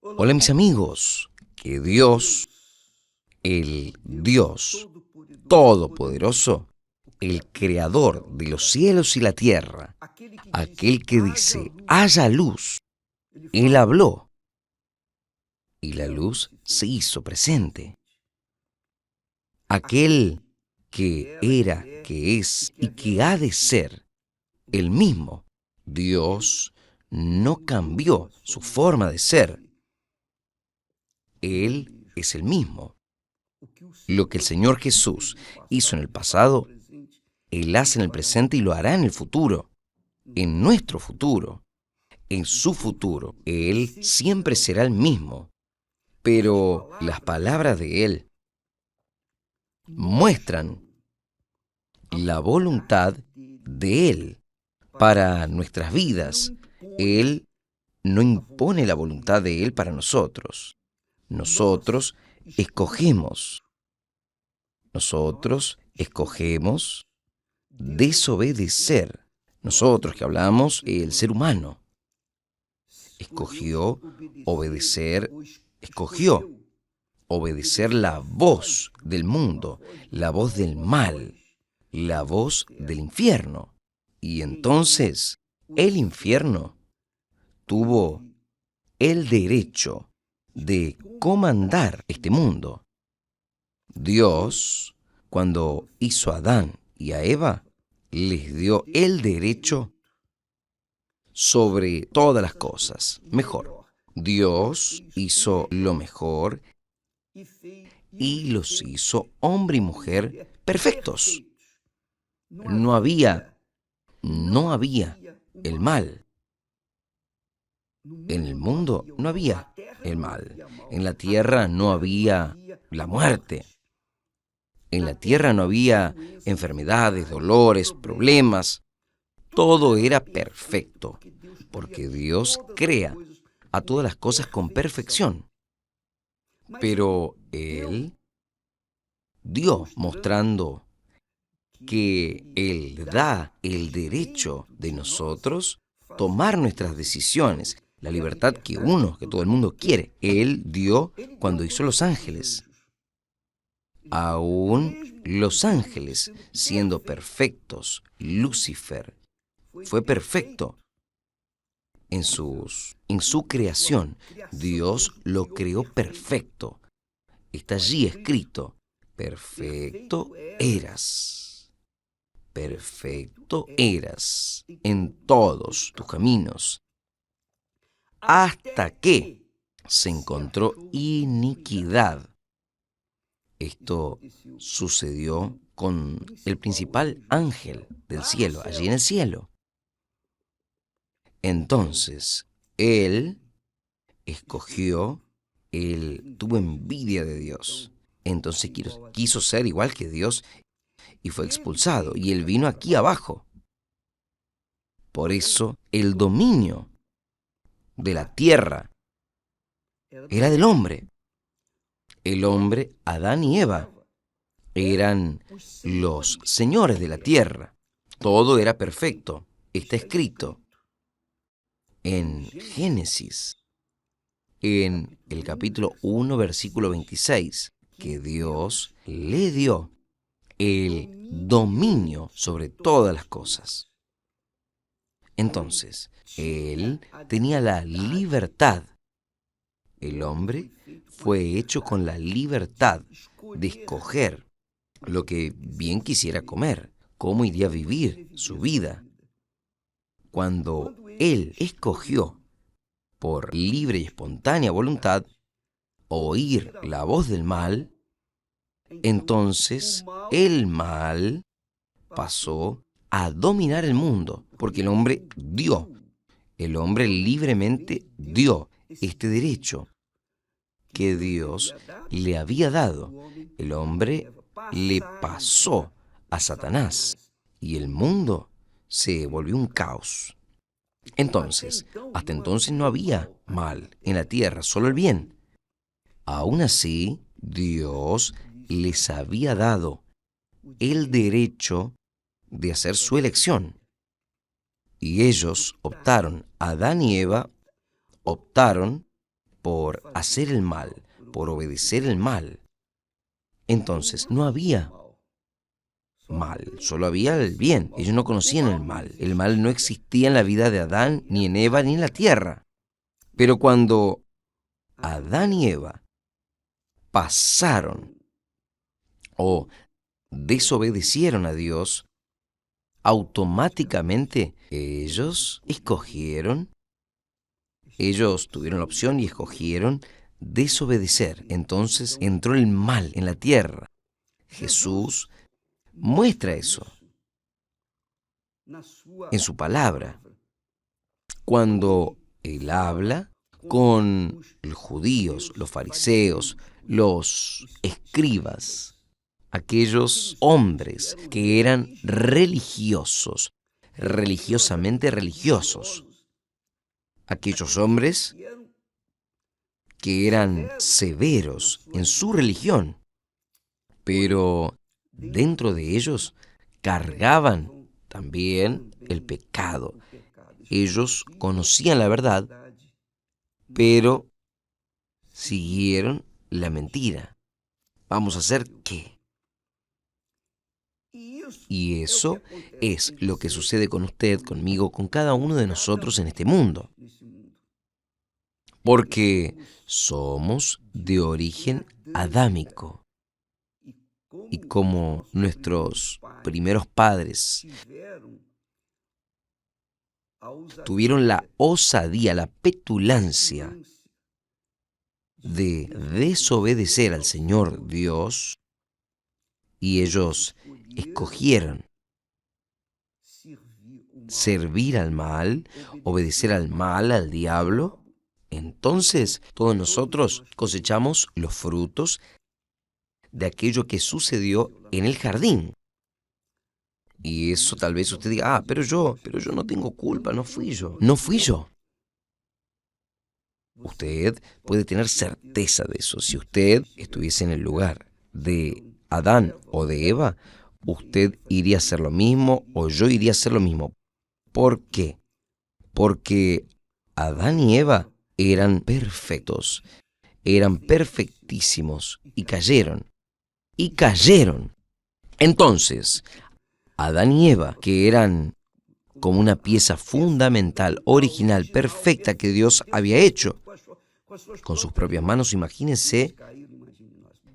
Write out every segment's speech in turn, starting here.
Hola mis amigos, que Dios, el Dios Todopoderoso, el Creador de los cielos y la tierra, aquel que dice, haya luz, Él habló y la luz se hizo presente. Aquel que era, que es y que ha de ser el mismo Dios no cambió su forma de ser. Él es el mismo. Lo que el Señor Jesús hizo en el pasado, Él hace en el presente y lo hará en el futuro, en nuestro futuro, en su futuro. Él siempre será el mismo, pero las palabras de Él muestran la voluntad de Él para nuestras vidas. Él no impone la voluntad de Él para nosotros. Nosotros escogemos. Nosotros escogemos desobedecer. Nosotros que hablamos, el ser humano escogió obedecer la voz del mundo, la voz del mal, la voz del infierno. Y entonces el infierno tuvo el derecho de comandar este mundo. Dios, cuando hizo a Adán y a Eva, les dio el derecho sobre todas las cosas. Mejor, Dios hizo lo mejor y los hizo hombre y mujer perfectos. No había el mal. En el mundo no había el mal. En la tierra no había la muerte. En la tierra no había enfermedades, dolores, problemas. Todo era perfecto, porque Dios crea a todas las cosas con perfección. Pero Él dio, mostrando que Él da el derecho de nosotros tomar nuestras decisiones, la libertad que todo el mundo quiere. Él dio cuando hizo los ángeles. Aún los ángeles, siendo perfectos, Lucifer fue perfecto en su creación. Dios lo creó perfecto. Está allí escrito, perfecto eras en todos tus caminos, hasta que se encontró iniquidad. Esto sucedió con el principal ángel del cielo, allí en el cielo. Entonces, él tuvo envidia de Dios. Entonces quiso ser igual que Dios y fue expulsado. Y él vino aquí abajo. Por eso el dominio de la tierra era del hombre. El hombre, Adán y Eva, eran los señores de la tierra. Todo era perfecto. Está escrito en Génesis, en el capítulo 1, versículo 26, que Dios le dio el dominio sobre todas las cosas. Entonces, Él tenía la libertad. El hombre fue hecho con la libertad de escoger lo que bien quisiera comer, cómo iría a vivir su vida. Cuando Él escogió por libre y espontánea voluntad oír la voz del mal, entonces el mal pasó a dominar el mundo, porque el hombre libremente dio este derecho que Dios le había dado. El hombre le pasó a Satanás y el mundo se volvió un caos. Entonces, hasta entonces no había mal en la tierra, solo el bien. Aún así, Dios les había dado el derecho de hacer su elección. Y ellos optaron, Adán y Eva optaron por hacer el mal, por obedecer el mal, entonces no había mal, solo había el bien. Ellos no conocían el mal. El mal no existía en la vida de Adán, ni en Eva, ni en la tierra. Pero cuando Adán y Eva pasaron o desobedecieron a Dios, automáticamente ellos tuvieron la opción y escogieron desobedecer. Entonces entró el mal en la tierra. Jesús muestra eso en su palabra, cuando Él habla con los judíos, los fariseos, los escribas, aquellos hombres que eran religiosos, religiosamente religiosos, aquellos hombres que eran severos en su religión, pero dentro de ellos cargaban también el pecado. Ellos conocían la verdad, pero siguieron la mentira. ¿Vamos a hacer qué? Y eso es lo que sucede con usted, conmigo, con cada uno de nosotros en este mundo. Porque somos de origen adámico. Y como nuestros primeros padres tuvieron la osadía, la petulancia de desobedecer al Señor Dios, y ellos escogieron servir al mal, obedecer al mal, al diablo, entonces todos nosotros cosechamos los frutos de aquello que sucedió en el jardín. Y eso tal vez usted diga, pero yo no tengo culpa, no fui yo. No fui yo. Usted puede tener certeza de eso. Si usted estuviese en el lugar de Adán o de Eva, usted iría a hacer lo mismo o yo iría a hacer lo mismo. ¿Por qué? Porque Adán y Eva eran perfectos, eran perfectísimos y cayeron. Y cayeron. Entonces, Adán y Eva, que eran como una pieza fundamental, original, perfecta que Dios había hecho con sus propias manos, imagínense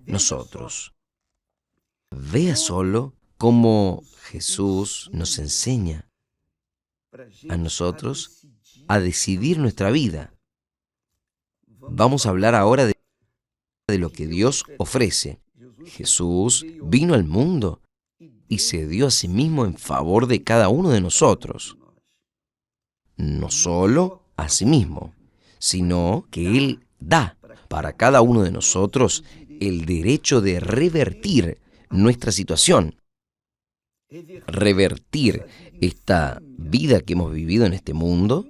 nosotros. Vea solo cómo Jesús nos enseña a nosotros a decidir nuestra vida. Vamos a hablar ahora de lo que Dios ofrece. Jesús vino al mundo y se dio a sí mismo en favor de cada uno de nosotros. No solo a sí mismo, sino que Él da para cada uno de nosotros el derecho de revertir nuestra situación, revertir esta vida que hemos vivido en este mundo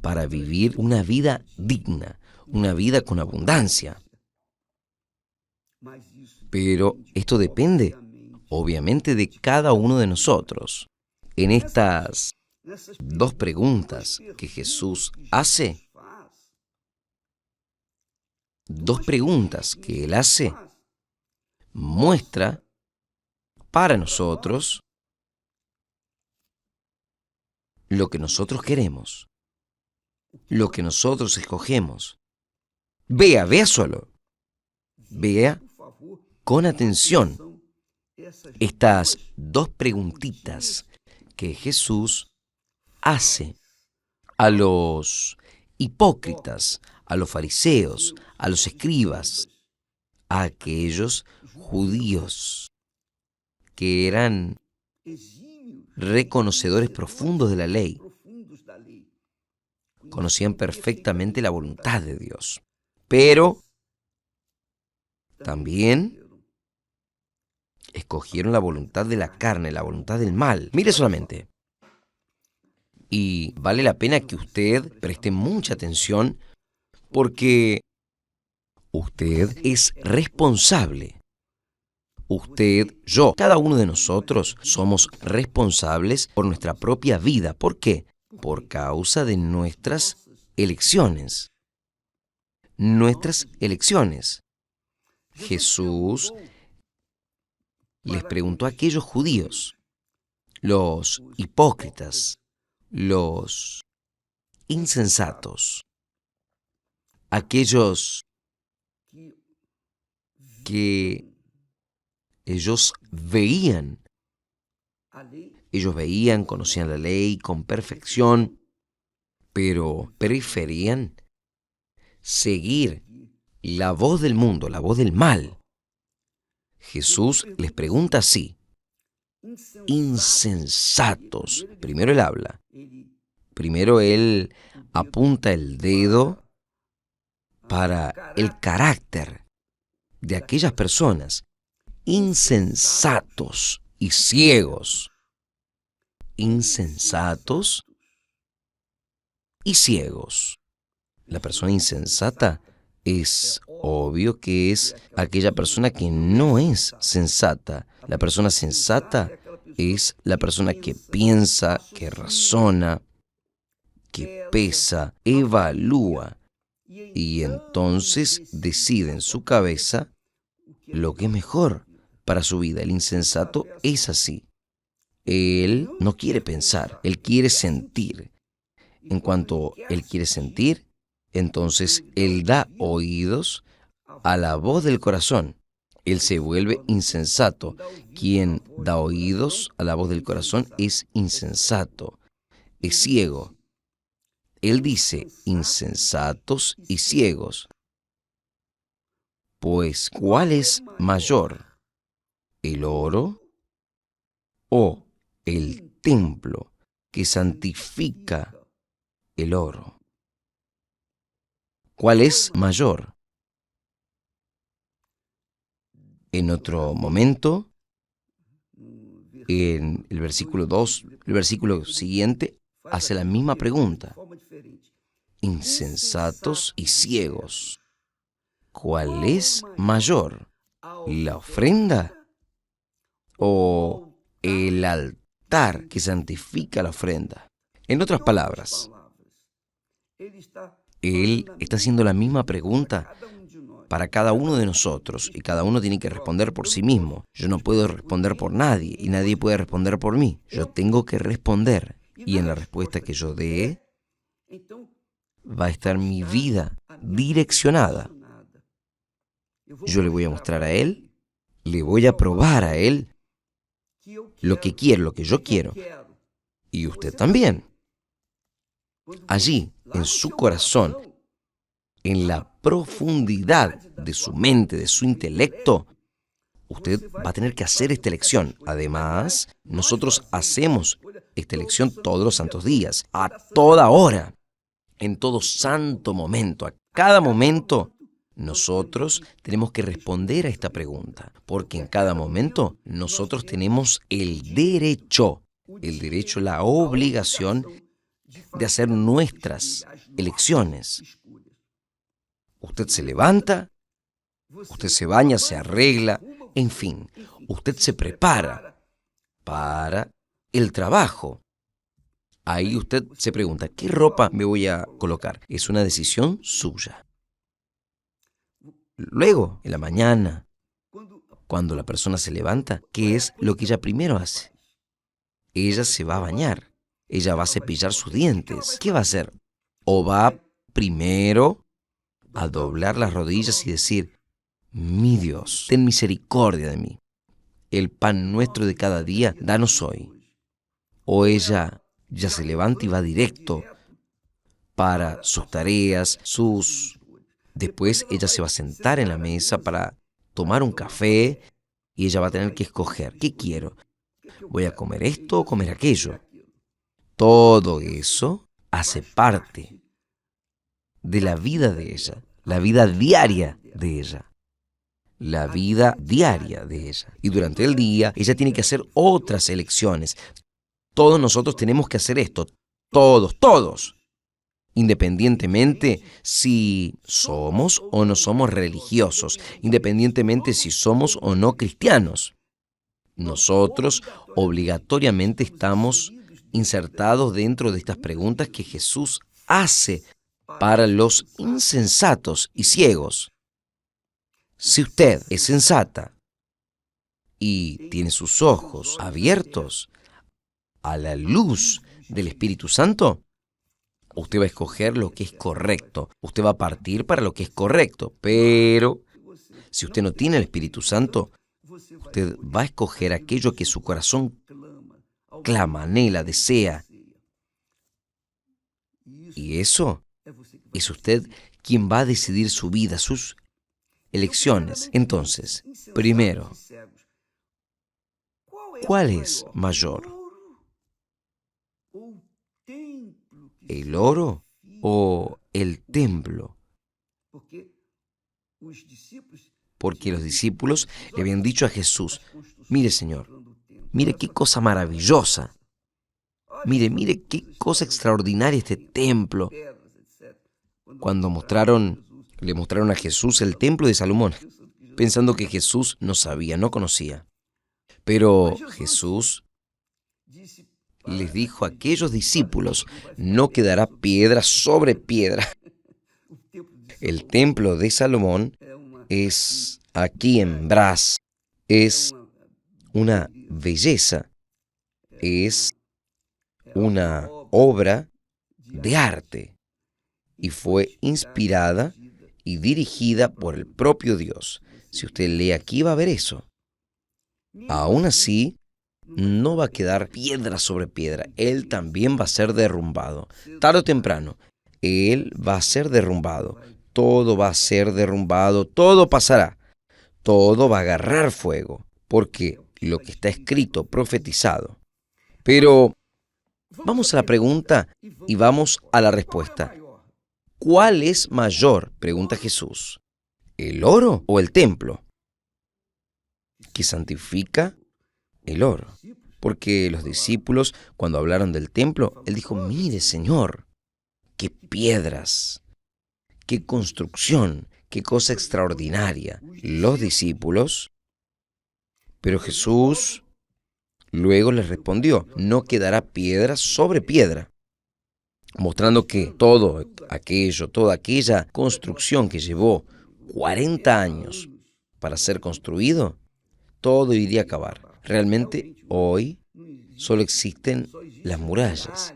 para vivir una vida digna, una vida con abundancia. Pero esto depende, obviamente, de cada uno de nosotros. En estas dos preguntas que Jesús hace, muestra para nosotros lo que nosotros queremos, lo que nosotros escogemos. Vea solo, vea con atención estas dos preguntitas que Jesús hace a los hipócritas, a los fariseos, a los escribas, a aquellos judíos que eran reconocedores profundos de la ley, conocían perfectamente la voluntad de Dios, pero también escogieron la voluntad de la carne, la voluntad del mal. Mire solamente. Y vale la pena que usted preste mucha atención porque usted es responsable. Usted, yo, cada uno de nosotros somos responsables por nuestra propia vida. ¿Por qué? Por causa de nuestras elecciones. nuestras elecciones. Jesús les preguntó a aquellos judíos, los hipócritas, los insensatos, aquellos que ellos veían, conocían la ley con perfección, pero preferían seguir la voz del mundo, la voz del mal. Jesús les pregunta así: insensatos. Primero él habla. Primero él apunta el dedo para el carácter de aquellas personas. Insensatos y ciegos. Insensatos y ciegos. La persona insensata es obvio que es aquella persona que no es sensata. La persona sensata es la persona que piensa, que razona, que pesa, evalúa y entonces decide en su cabeza lo que es mejor para su vida. El insensato es así. Él no quiere pensar, él quiere sentir. En cuanto él quiere sentir, entonces él da oídos a la voz del corazón. Él se vuelve insensato. Quien da oídos a la voz del corazón es insensato, es ciego. Él dice, insensatos y ciegos. Pues, ¿cuál es mayor? ¿El oro o el templo que santifica el oro? ¿Cuál es mayor? En otro momento, en el versículo 2, el versículo siguiente, hace la misma pregunta. Insensatos y ciegos. ¿Cuál es mayor? ¿La ofrenda o el altar que santifica la ofrenda? En otras palabras, él está haciendo la misma pregunta para cada uno de nosotros y cada uno tiene que responder por sí mismo. Yo no puedo responder por nadie y nadie puede responder por mí. Yo tengo que responder y en la respuesta que yo dé va a estar mi vida direccionada. Yo le voy a mostrar a él, le voy a probar a él lo que quiero, lo que yo quiero. Y usted también. Allí, en su corazón, en la profundidad de su mente, de su intelecto, usted va a tener que hacer esta elección. Además, nosotros hacemos esta elección todos los santos días, a toda hora, en todo santo momento, a cada momento. Nosotros tenemos que responder a esta pregunta, porque en cada momento nosotros tenemos el derecho, la obligación de hacer nuestras elecciones. Usted se levanta, usted se baña, se arregla, en fin, usted se prepara para el trabajo. Ahí usted se pregunta, ¿qué ropa me voy a colocar? Es una decisión suya. Luego, en la mañana, cuando la persona se levanta, ¿qué es lo que ella primero hace? Ella se va a bañar, ella va a cepillar sus dientes. ¿Qué va a hacer? O va primero a doblar las rodillas y decir, mi Dios, ten misericordia de mí. El pan nuestro de cada día, danos hoy. O ella ya se levanta y va directo para sus tareas, Después ella se va a sentar en la mesa para tomar un café y ella va a tener que escoger, ¿qué quiero? ¿Voy a comer esto o comer aquello? Todo eso hace parte de la vida de ella, la vida diaria de ella. La vida diaria de ella. Y durante el día ella tiene que hacer otras elecciones. Todos nosotros tenemos que hacer esto. Todos. Independientemente si somos o no somos religiosos, independientemente si somos o no cristianos. Nosotros obligatoriamente estamos insertados dentro de estas preguntas que Jesús hace para los insensatos y ciegos. Si usted es sensata y tiene sus ojos abiertos a la luz del Espíritu Santo, usted va a escoger lo que es correcto. Usted va a partir para lo que es correcto. Pero si usted no tiene el Espíritu Santo, usted va a escoger aquello que su corazón clama, anhela, desea. Y eso es usted quien va a decidir su vida, sus elecciones. Entonces, primero, ¿cuál es mayor? ¿El oro o el templo? Porque los discípulos le habían dicho a Jesús: mire, Señor, mire qué cosa maravillosa. Mire qué cosa extraordinaria este templo. Cuando le mostraron a Jesús el templo de Salomón, pensando que Jesús no sabía, no conocía. Pero Jesús les dijo a aquellos discípulos: no quedará piedra sobre piedra. El templo de Salomón es aquí en Brás, es una belleza, es una obra de arte y fue inspirada y dirigida por el propio Dios. Si usted lee aquí va a ver eso. Aún así, no va a quedar piedra sobre piedra. Él también va a ser derrumbado. Tarde o temprano, Él va a ser derrumbado. Todo va a ser derrumbado, todo pasará. Todo va a agarrar fuego, porque lo que está escrito, profetizado. Pero vamos a la pregunta y vamos a la respuesta. ¿Cuál es mayor? Pregunta Jesús. ¿El oro o el templo? ¿Que santifica el oro? Porque los discípulos, cuando hablaron del templo, Él dijo: mire, Señor, qué piedras, qué construcción, qué cosa extraordinaria. Los discípulos, pero Jesús luego les respondió: no quedará piedra sobre piedra, mostrando que toda aquella construcción que llevó 40 años para ser construido, todo iría a acabar. Realmente hoy solo existen las murallas.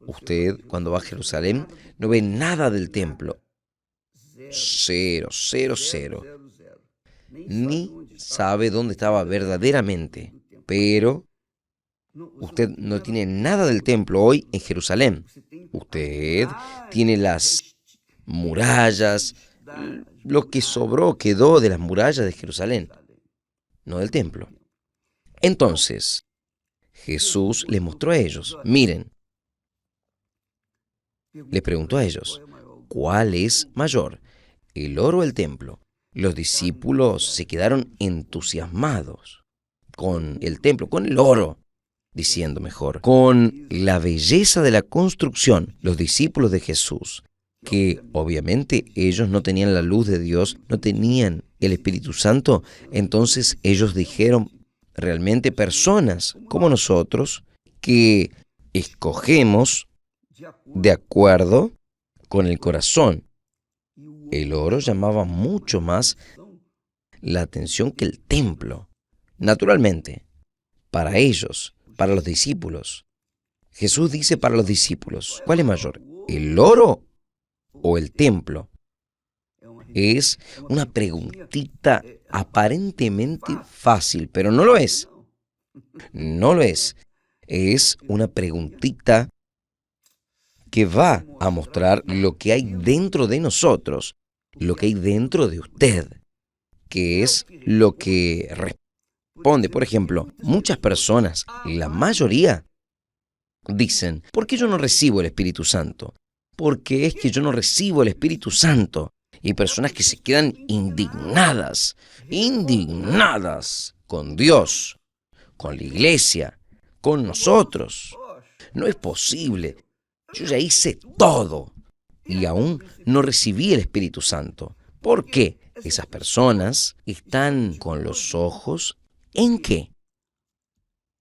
Usted, cuando va a Jerusalén, no ve nada del templo. Cero, cero, cero. Ni sabe dónde estaba verdaderamente. Pero usted no tiene nada del templo hoy en Jerusalén. Usted tiene las murallas, lo que sobró, quedó de las murallas de Jerusalén, no del templo. Entonces, Jesús les mostró a ellos: miren, les preguntó a ellos: ¿cuál es mayor, el oro o el templo? Los discípulos se quedaron entusiasmados con el templo, con el oro, diciendo mejor, con la belleza de la construcción. Los discípulos de Jesús, que obviamente ellos no tenían la luz de Dios, no tenían el Espíritu Santo, entonces ellos dijeron: realmente personas como nosotros, que escogemos de acuerdo con el corazón. El oro llamaba mucho más la atención que el templo. Naturalmente, para ellos, para los discípulos. Jesús dice para los discípulos: ¿cuál es mayor, el oro o el templo? Es una preguntita aparentemente fácil, pero no lo es. No lo es. Es una preguntita que va a mostrar lo que hay dentro de nosotros, lo que hay dentro de usted, que es lo que responde. Por ejemplo, muchas personas, la mayoría, dicen: ¿por qué yo no recibo el Espíritu Santo? Porque es que yo no recibo el Espíritu Santo. Y personas que se quedan indignadas con Dios, con la iglesia, con nosotros. No es posible. Yo ya hice todo y aún no recibí el Espíritu Santo. ¿Por qué? Esas personas están con los ojos ¿en qué?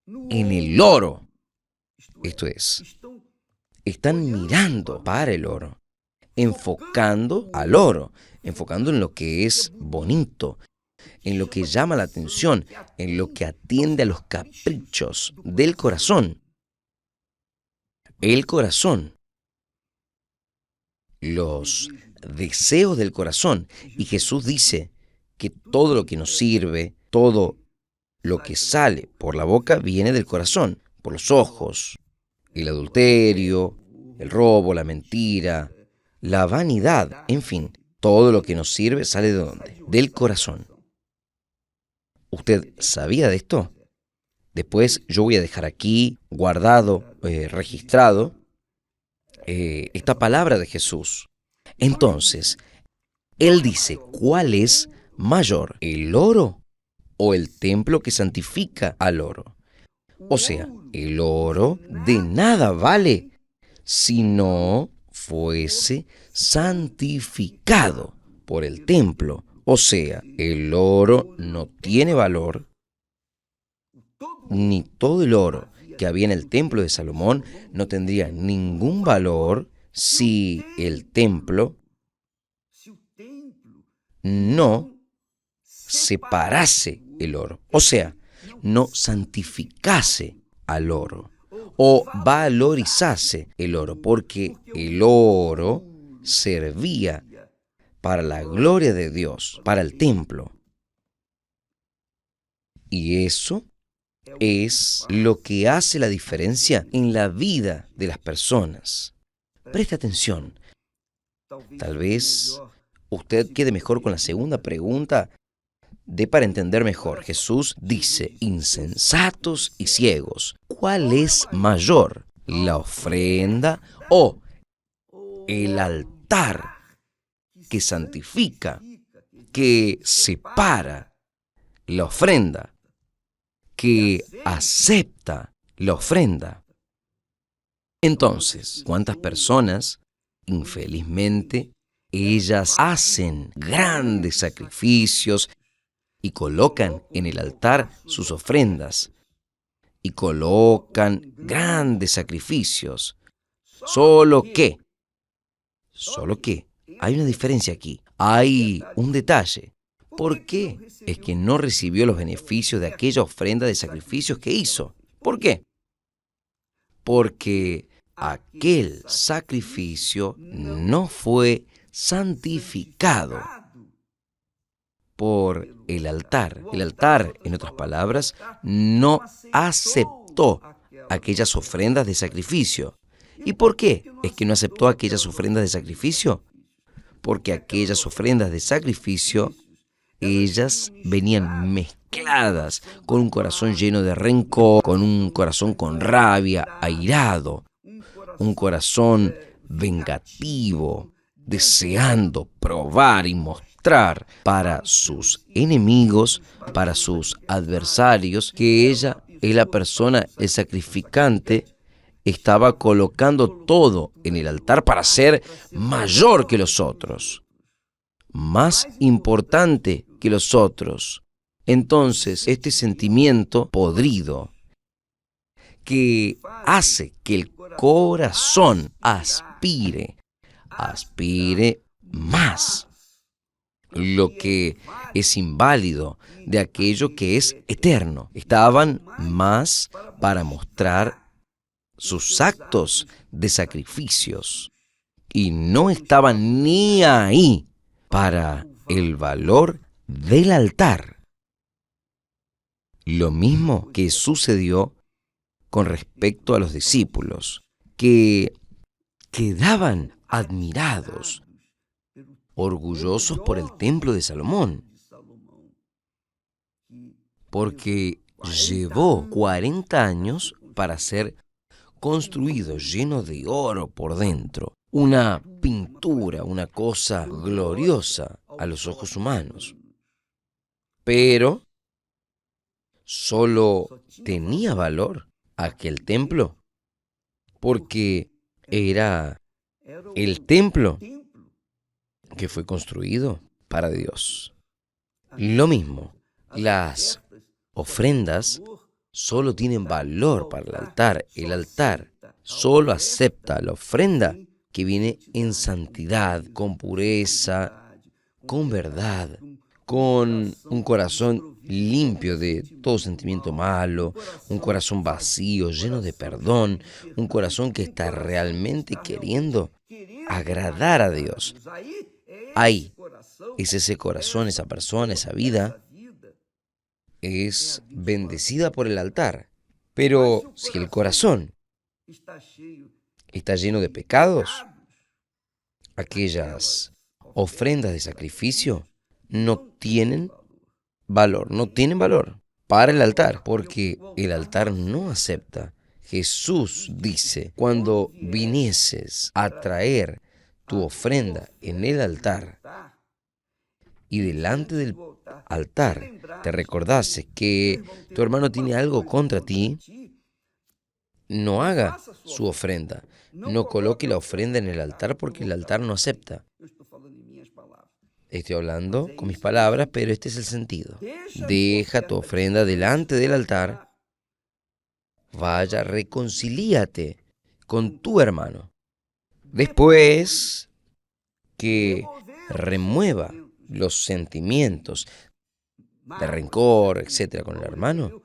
En el oro. Esto es, están mirando para el oro, enfocando al oro, enfocando en lo que es bonito, en lo que llama la atención, en lo que atiende a los caprichos del corazón. El corazón, los deseos del corazón. Y Jesús dice que todo lo que nos sirve, todo lo que sale por la boca viene del corazón, por los ojos, el adulterio, el robo, la mentira, la vanidad, en fin, todo lo que nos sirve sale ¿de dónde? Del corazón. ¿Usted sabía de esto? Después yo voy a dejar aquí guardado, registrado, esta palabra de Jesús. Entonces, Él dice, ¿cuál es mayor, el oro o el templo que santifica al oro? O sea, el oro de nada vale si no fuese santificado por el templo. O sea, el oro no tiene valor, ni todo el oro que había en el templo de Salomón no tendría ningún valor si el templo no separase el oro, o sea, no santificase al oro o valorizase el oro, porque el oro servía para la gloria de Dios, para el templo. Y eso es lo que hace la diferencia en la vida de las personas. Preste atención. Tal vez usted quede mejor con la segunda pregunta para entender mejor. Jesús dice, insensatos y ciegos, ¿cuál es mayor, la ofrenda o el altar que santifica, que separa la ofrenda, que acepta la ofrenda? Entonces, ¿cuántas personas, infelizmente, ellas hacen grandes sacrificios y colocan en el altar sus ofrendas y colocan grandes sacrificios? Solo que hay una diferencia aquí, hay un detalle. ¿Por qué es que no recibió los beneficios de aquella ofrenda de sacrificios que hizo? ¿Por qué? Porque aquel sacrificio no fue santificado por el altar. El altar, en otras palabras, no aceptó aquellas ofrendas de sacrificio. ¿Y por qué es que no aceptó aquellas ofrendas de sacrificio? Porque aquellas ofrendas de sacrificio, ellas venían mezcladas con un corazón lleno de rencor, con un corazón con rabia, airado, un corazón vengativo, deseando probar y mostrar para sus enemigos, para sus adversarios, que ella es la persona, el sacrificante, estaba colocando todo en el altar para ser mayor que los otros, más importante que los otros. Entonces, este sentimiento podrido que hace que el corazón aspire más lo que es inválido de aquello que es eterno. Estaban más para mostrar sus actos de sacrificios y no estaban ni ahí para el valor del altar. Lo mismo que sucedió con respecto a los discípulos, que quedaban admirados, orgullosos por el templo de Salomón, porque llevó 40 años para ser construido, lleno de oro por dentro, una pintura, una cosa gloriosa a los ojos humanos. Pero solo tenía valor aquel templo porque era el templo que fue construido para Dios. Lo mismo, las ofrendas solo tienen valor para el altar. El altar solo acepta la ofrenda que viene en santidad, con pureza, con verdad, con un corazón limpio de todo sentimiento malo, un corazón vacío, lleno de perdón, un corazón que está realmente queriendo agradar a Dios. Ahí es ese corazón, esa persona, esa vida, es bendecida por el altar. Pero si el corazón está lleno de pecados, aquellas ofrendas de sacrificio no tienen valor para el altar, porque el altar no acepta. Jesús dice, cuando vinieses a traer tu ofrenda en el altar y delante del altar te recordases que tu hermano tiene algo contra ti, no haga su ofrenda, no coloque la ofrenda en el altar porque el altar no acepta. Estoy hablando con mis palabras, pero este es el sentido. Deja tu ofrenda delante del altar, vaya, reconcilíate con tu hermano. Después que remueva los sentimientos de rencor, etcétera, con el hermano,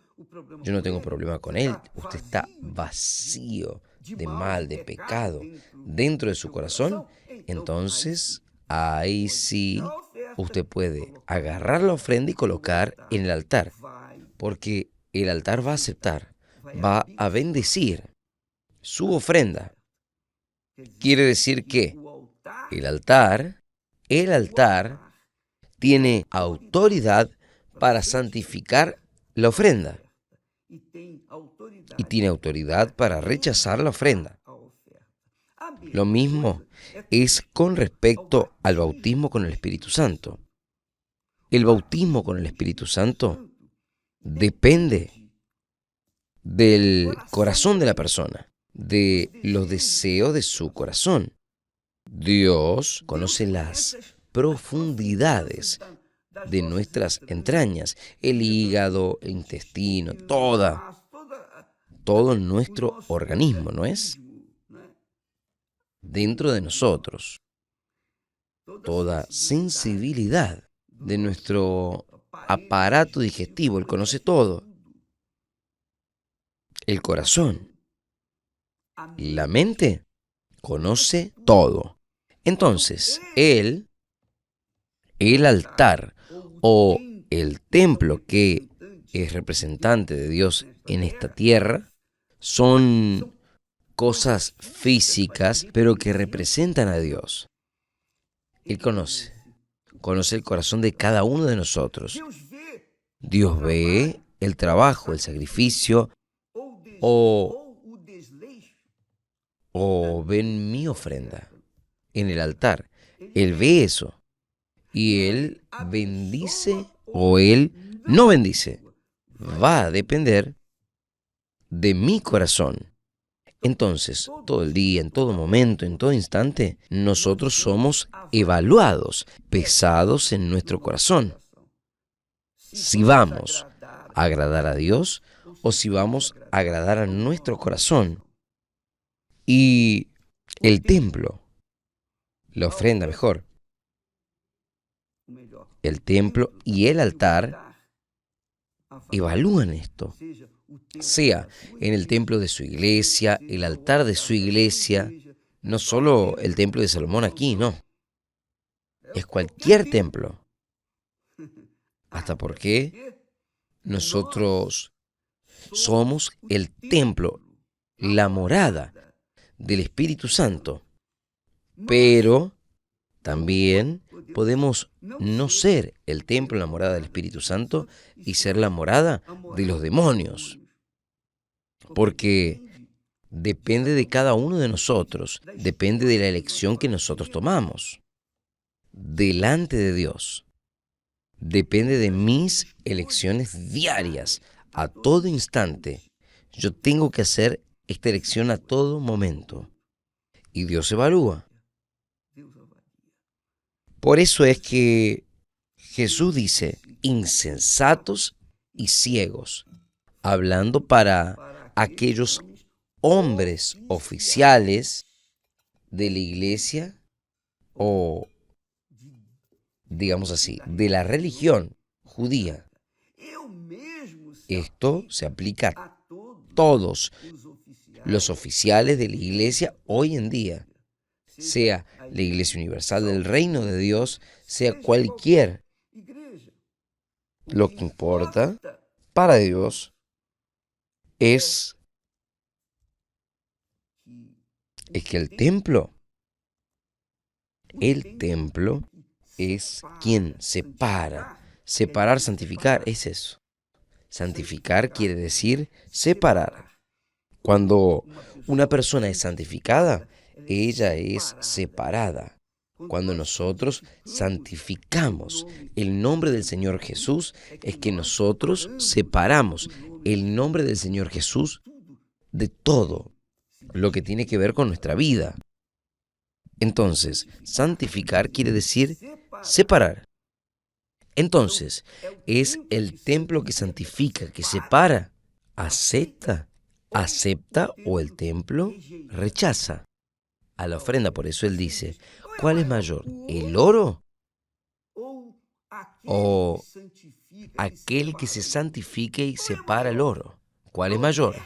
yo no tengo problema con él. Usted está vacío de mal, de pecado dentro de su corazón. Entonces, ahí sí, usted puede agarrar la ofrenda y colocar en el altar. Porque el altar va a aceptar, va a bendecir su ofrenda. Quiere decir que el altar tiene autoridad para santificar la ofrenda y tiene autoridad para rechazar la ofrenda. Lo mismo es con respecto al bautismo con el Espíritu Santo. El bautismo con el Espíritu Santo depende del corazón de la persona, de los deseos de su corazón. Dios conoce las profundidades de nuestras entrañas, el hígado, el intestino, todo nuestro organismo, ¿no es? Dentro de nosotros, toda sensibilidad de nuestro aparato digestivo, Él conoce todo. El corazón, la mente, conoce todo. Entonces, el altar o el templo que es representante de Dios en esta tierra son cosas físicas, pero que representan a Dios. Él conoce el corazón de cada uno de nosotros. Dios ve el trabajo, el sacrificio, o ven mi ofrenda en el altar. Él ve eso y Él bendice o Él no bendice. Va a depender de mi corazón. Entonces, todo el día, en todo momento, en todo instante, nosotros somos evaluados, pesados en nuestro corazón. Si vamos a agradar a Dios o si vamos a agradar a nuestro corazón. Y el templo, la ofrenda mejor, el templo y el altar evalúan esto. Sea en el templo de su iglesia, el altar de su iglesia, no solo el templo de Salomón aquí, no. Es cualquier templo. ¿Hasta porque nosotros somos el templo, la morada del Espíritu Santo? Pero también podemos no ser el templo, la morada del Espíritu Santo y ser la morada de los demonios. Porque depende de cada uno de nosotros, depende de la elección que nosotros tomamos delante de Dios. Depende de mis elecciones diarias, a todo instante. Yo tengo que hacer esta elección a todo momento. Y Dios evalúa. Por eso es que Jesús dice, insensatos y ciegos, hablando para aquellos hombres oficiales de la iglesia o, digamos así, de la religión judía. Esto se aplica a todos los oficiales de la iglesia hoy en día, sea la Iglesia Universal del Reino de Dios, sea cualquier. Lo que importa para Dios es que el templo es quien separa. Separar, santificar, es eso. Santificar quiere decir separar. Cuando una persona es santificada, ella es separada. Cuando nosotros santificamos el nombre del Señor Jesús, es que nosotros separamos el nombre del Señor Jesús de todo lo que tiene que ver con nuestra vida. Entonces, santificar quiere decir separar. Entonces, es el templo que santifica, que separa, acepta o el templo rechaza a la ofrenda. Por eso él dice, ¿cuál es mayor, el oro o aquel que se santifique y separa el oro? ¿Cuál es mayor,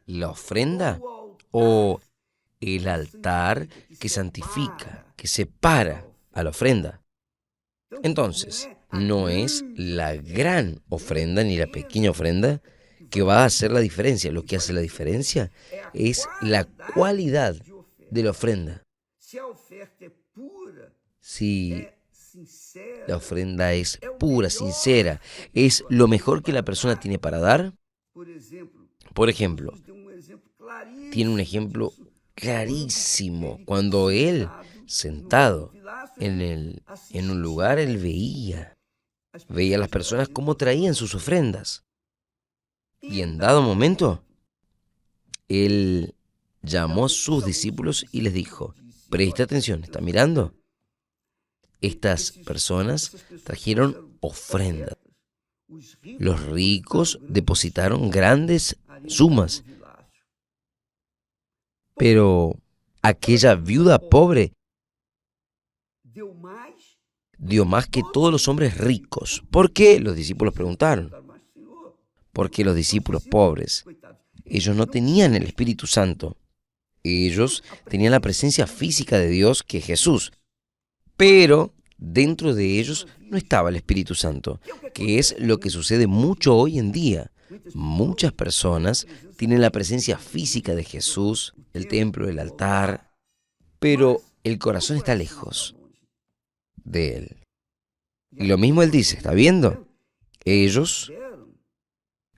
la ofrenda o el altar que santifica, que separa a la ofrenda? Entonces, no es la gran ofrenda ni la pequeña ofrenda que va a hacer la diferencia. Lo que hace la diferencia es la cualidad de la ofrenda. Si la ofrenda es pura, sincera, es lo mejor que la persona tiene para dar. Por ejemplo, tiene un ejemplo clarísimo. Cuando él, sentado en un lugar, él veía a las personas cómo traían sus ofrendas. Y en dado momento, él llamó a sus discípulos y les dijo, presta atención, ¿está mirando? Estas personas trajeron ofrendas. Los ricos depositaron grandes sumas. Pero aquella viuda pobre dio más que todos los hombres ricos. ¿Por qué? Los discípulos preguntaron. Porque los discípulos pobres, ellos no tenían el Espíritu Santo. Ellos tenían la presencia física de Dios, que es Jesús. Pero dentro de ellos no estaba el Espíritu Santo, que es lo que sucede mucho hoy en día. Muchas personas tienen la presencia física de Jesús, el templo, el altar, pero el corazón está lejos de Él. Y lo mismo Él dice, ¿está viendo? Ellos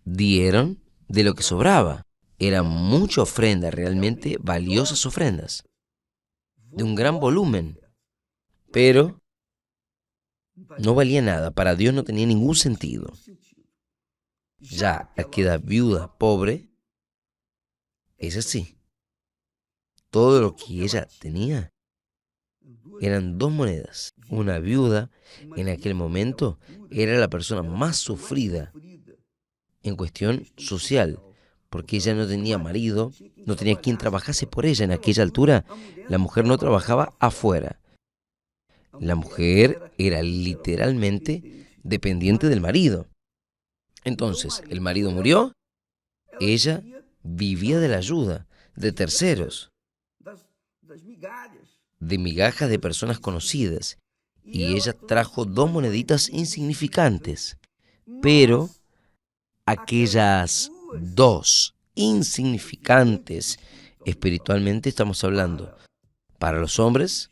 dieron de lo que sobraba. Era mucha ofrenda, realmente valiosas ofrendas, de un gran volumen, pero no valía nada. Para Dios no tenía ningún sentido. Ya aquella viuda pobre es así. Todo lo que ella tenía eran 2 monedas. Una viuda en aquel momento era la persona más sufrida en cuestión social, porque ella no tenía marido, no tenía quien trabajase por ella. En aquella altura, la mujer no trabajaba afuera. La mujer era literalmente dependiente del marido. Entonces, el marido murió, ella vivía de la ayuda de terceros, de migajas de personas conocidas, y ella trajo 2 moneditas insignificantes. Pero aquellas 2 insignificantes, espiritualmente estamos hablando, para los hombres,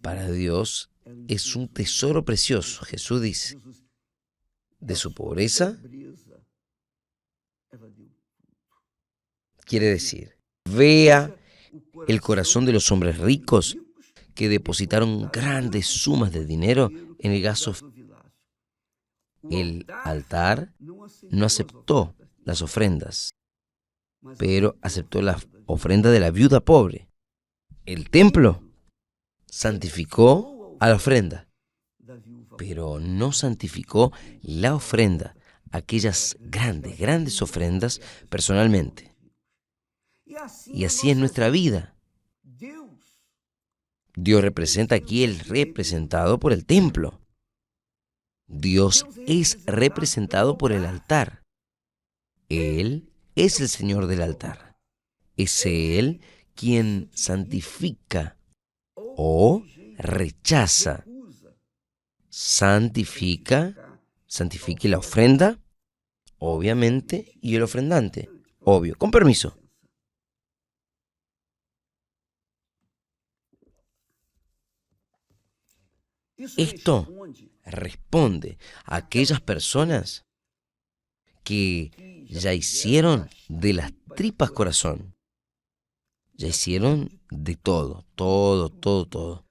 para Dios es un tesoro precioso. Jesús dice, de su pobreza, quiere decir, vea el corazón de los hombres ricos que depositaron grandes sumas de dinero en el gasto. El altar no aceptó las ofrendas, pero aceptó la ofrenda de la viuda pobre. El templo santificó a la ofrenda, pero no santificó la ofrenda, aquellas grandes ofrendas personalmente. Y así es nuestra vida. Dios representa aquí el representado por el templo. Dios es representado por el altar. Él es el Señor del altar. Es Él quien santifica o rechaza. Santifique la ofrenda, obviamente, y el ofrendante, obvio. Con permiso. Esto responde a aquellas personas que ya hicieron de las tripas corazón. Ya hicieron de todo, todo.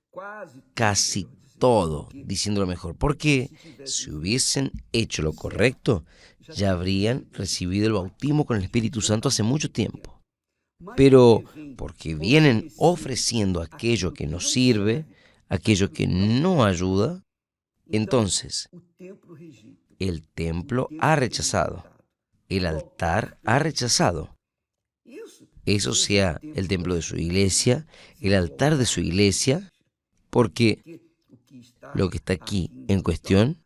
Casi todo, diciéndolo mejor. Porque si hubiesen hecho lo correcto, ya habrían recibido el bautismo con el Espíritu Santo hace mucho tiempo. Pero porque vienen ofreciendo aquello que no sirve, aquello que no ayuda, entonces el templo ha rechazado, el altar ha rechazado. Eso sea el templo de su iglesia, el altar de su iglesia, porque lo que está aquí en cuestión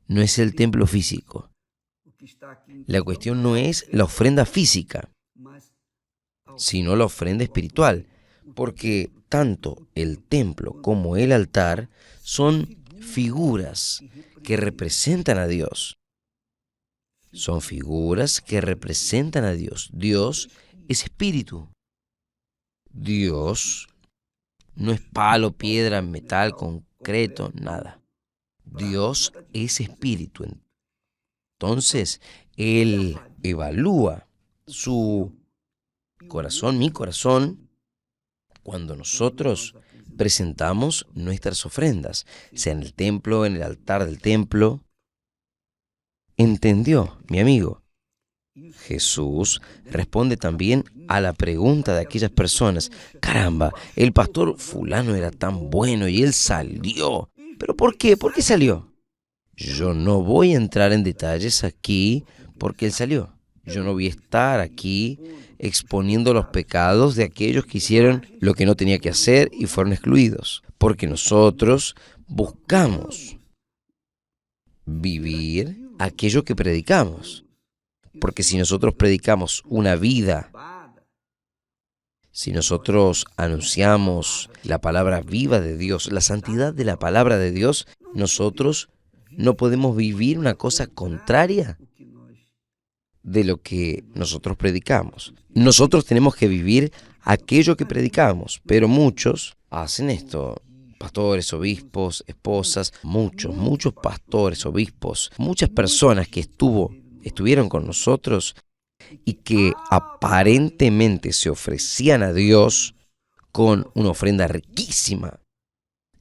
no es el templo físico. La cuestión no es la ofrenda física, sino la ofrenda espiritual, porque tanto el templo como el altar son figuras que representan a Dios. Son figuras que representan a Dios. Dios es espíritu. Dios no es palo, piedra, metal, concreto, nada. Dios es espíritu. Entonces, Él evalúa su corazón, mi corazón, cuando nosotros presentamos nuestras ofrendas, sea en el templo, en el altar del templo. ¿Entendió, mi amigo? Jesús responde también a la pregunta de aquellas personas. Caramba, el pastor fulano era tan bueno y él salió. ¿Pero por qué? ¿Por qué salió? Yo no voy a entrar en detalles aquí porque él salió. Yo no voy a estar aquí exponiendo los pecados de aquellos que hicieron lo que no tenía que hacer y fueron excluidos. Porque nosotros buscamos vivir aquello que predicamos. Porque si nosotros predicamos una vida, si nosotros anunciamos la palabra viva de Dios, la santidad de la palabra de Dios, nosotros no podemos vivir una cosa contraria de lo que nosotros predicamos. Nosotros tenemos que vivir aquello que predicamos, pero muchos hacen esto. Pastores, obispos, esposas, muchos pastores, obispos, muchas personas que estuvieron con nosotros y que aparentemente se ofrecían a Dios con una ofrenda riquísima.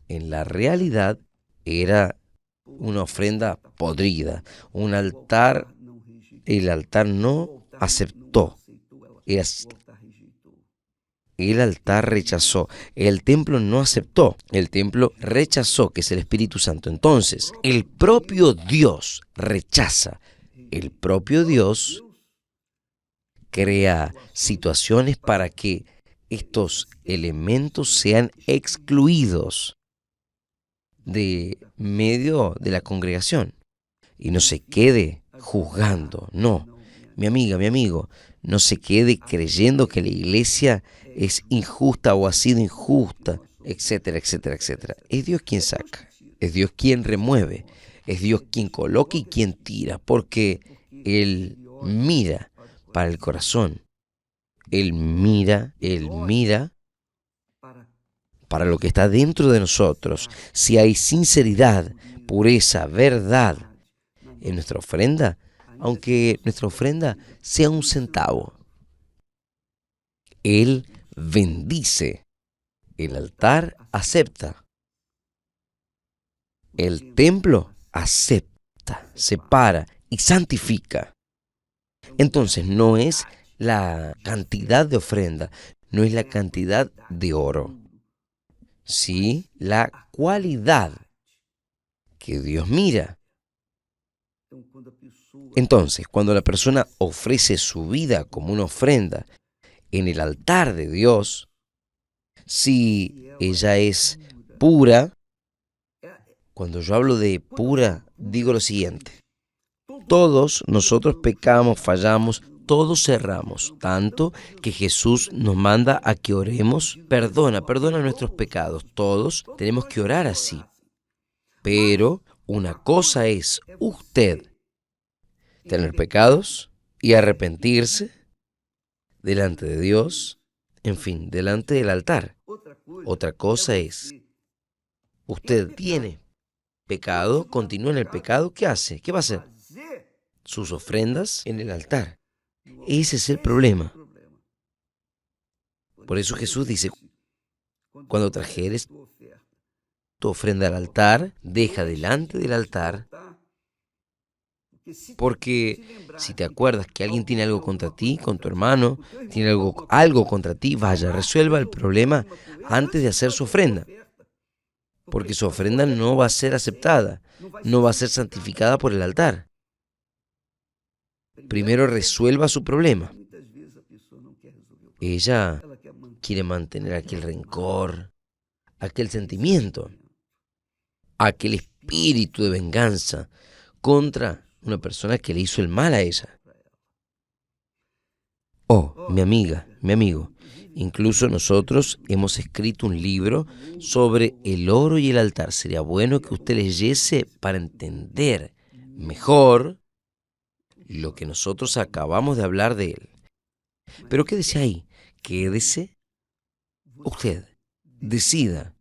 En la realidad era una ofrenda podrida, un altar, el altar no aceptó, el altar rechazó, el templo no aceptó, el templo rechazó, que es el Espíritu Santo. Entonces, el propio Dios rechaza, el propio Dios crea situaciones para que estos elementos sean excluidos de medio de la congregación y no se quede juzgando. No, mi amiga, mi amigo, no se quede creyendo que la iglesia es injusta o ha sido injusta, etcétera, etcétera, etcétera. Es Dios quien saca, es Dios quien remueve, es Dios quien coloca y quien tira, porque Él mira para el corazón. Él mira para lo que está dentro de nosotros. Si hay sinceridad, pureza, verdad en nuestra ofrenda, aunque nuestra ofrenda sea un centavo, Él bendice. El altar acepta. El templo acepta, separa y santifica. Entonces no es la cantidad de ofrenda, no es la cantidad de oro, sí la cualidad que Dios mira. Entonces, cuando la persona ofrece su vida como una ofrenda, en el altar de Dios, si ella es pura, cuando yo hablo de pura, digo lo siguiente. Todos nosotros pecamos, fallamos, todos erramos, tanto que Jesús nos manda a que oremos, perdona nuestros pecados. Todos tenemos que orar así. Pero una cosa es usted tener pecados y arrepentirse delante de Dios, en fin, delante del altar. Otra cosa es, usted tiene pecado, continúa en el pecado, ¿qué hace? ¿Qué va a hacer? Sus ofrendas en el altar. Ese es el problema. Por eso Jesús dice, cuando trajeres tu ofrenda al altar, deja delante del altar, porque si te acuerdas que alguien tiene algo contra ti, con tu hermano, tiene algo contra ti, vaya, resuelva el problema antes de hacer su ofrenda, porque su ofrenda no va a ser aceptada, no va a ser santificada por el altar. Primero resuelva su problema. Ella quiere mantener aquel rencor, aquel sentimiento, aquel espíritu de venganza contra una persona que le hizo el mal a ella. Oh, mi amiga, mi amigo, incluso nosotros hemos escrito un libro sobre el oro y el altar. Sería bueno que usted leyese para entender mejor lo que nosotros acabamos de hablar de él. Pero quédese ahí, quédese. Usted decida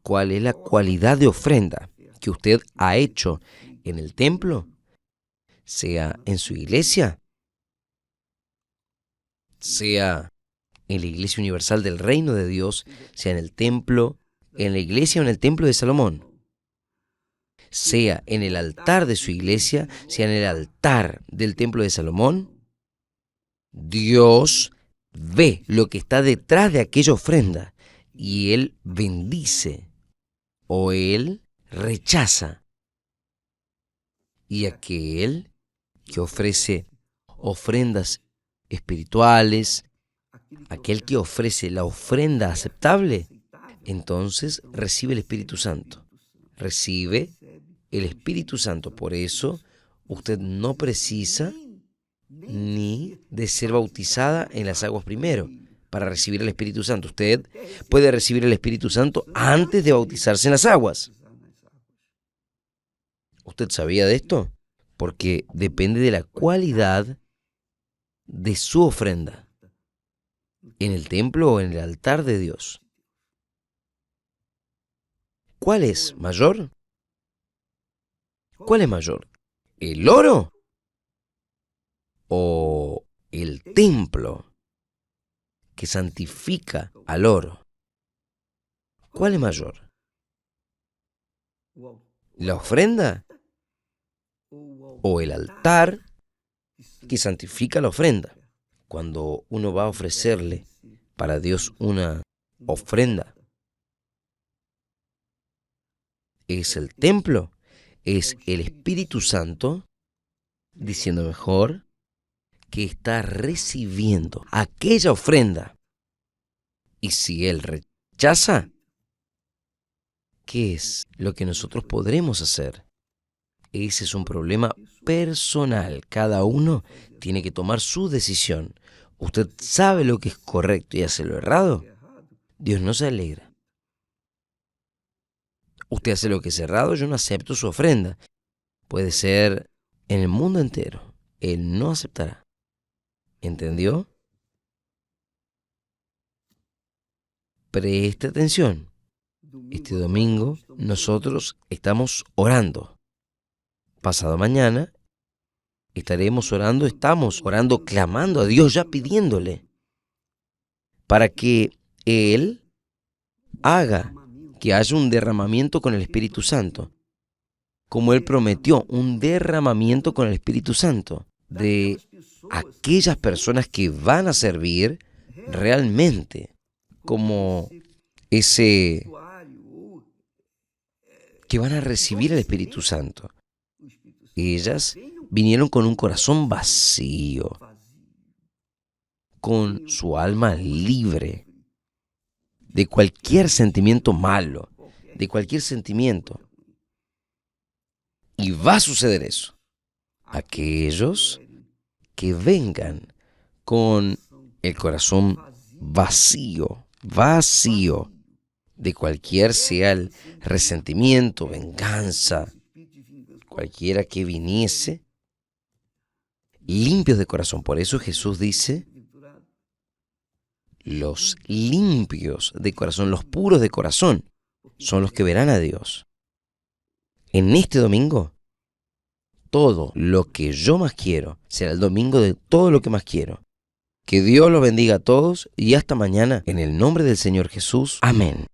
cuál es la cualidad de ofrenda que usted ha hecho en el templo, sea en su iglesia, sea en la Iglesia Universal del Reino de Dios, sea en el templo, en la iglesia o en el templo de Salomón, sea en el altar de su iglesia, sea en el altar del templo de Salomón. Dios ve lo que está detrás de aquella ofrenda y Él bendice o Él rechaza. Y aquel que ofrece ofrendas espirituales, aquel que ofrece la ofrenda aceptable, entonces recibe el Espíritu Santo. Recibe el Espíritu Santo. Por eso usted no precisa ni de ser bautizada en las aguas primero para recibir el Espíritu Santo. Usted puede recibir el Espíritu Santo antes de bautizarse en las aguas. ¿Usted sabía de esto? Porque depende de la cualidad de su ofrenda en el templo o en el altar de Dios. ¿Cuál es mayor? ¿Cuál es mayor? ¿El oro o el templo que santifica al oro? ¿Cuál es mayor? ¿La ofrenda o el altar que santifica la ofrenda? Cuando uno va a ofrecerle para Dios una ofrenda, ¿es el templo? ¿Es el Espíritu Santo? Diciendo mejor, que está recibiendo aquella ofrenda. Y si Él rechaza, ¿qué es lo que nosotros podremos hacer? Ese es un problema personal. Cada uno tiene que tomar su decisión. ¿Usted sabe lo que es correcto y hace lo errado? Dios no se alegra. Usted hace lo que es errado, yo no acepto su ofrenda. Puede ser en el mundo entero. Él no aceptará. ¿Entendió? Preste atención. Este domingo nosotros estamos orando. Pasado mañana estamos orando, clamando a Dios, ya pidiéndole para que Él haga que haya un derramamiento con el Espíritu Santo, como Él prometió, un derramamiento con el Espíritu Santo de aquellas personas que van a servir realmente como ese que van a recibir el Espíritu Santo. Ellas vinieron con un corazón vacío. con su alma libre de cualquier sentimiento malo, de cualquier sentimiento. Y va a suceder eso. Aquellos que vengan con el corazón vacío de cualquier sea el resentimiento, venganza, cualquiera que viniese, limpios de corazón. Por eso Jesús dice, los limpios de corazón, los puros de corazón, son los que verán a Dios. En este domingo, todo lo que yo más quiero será el domingo de todo lo que más quiero. Que Dios los bendiga a todos y hasta mañana en el nombre del Señor Jesús. Amén.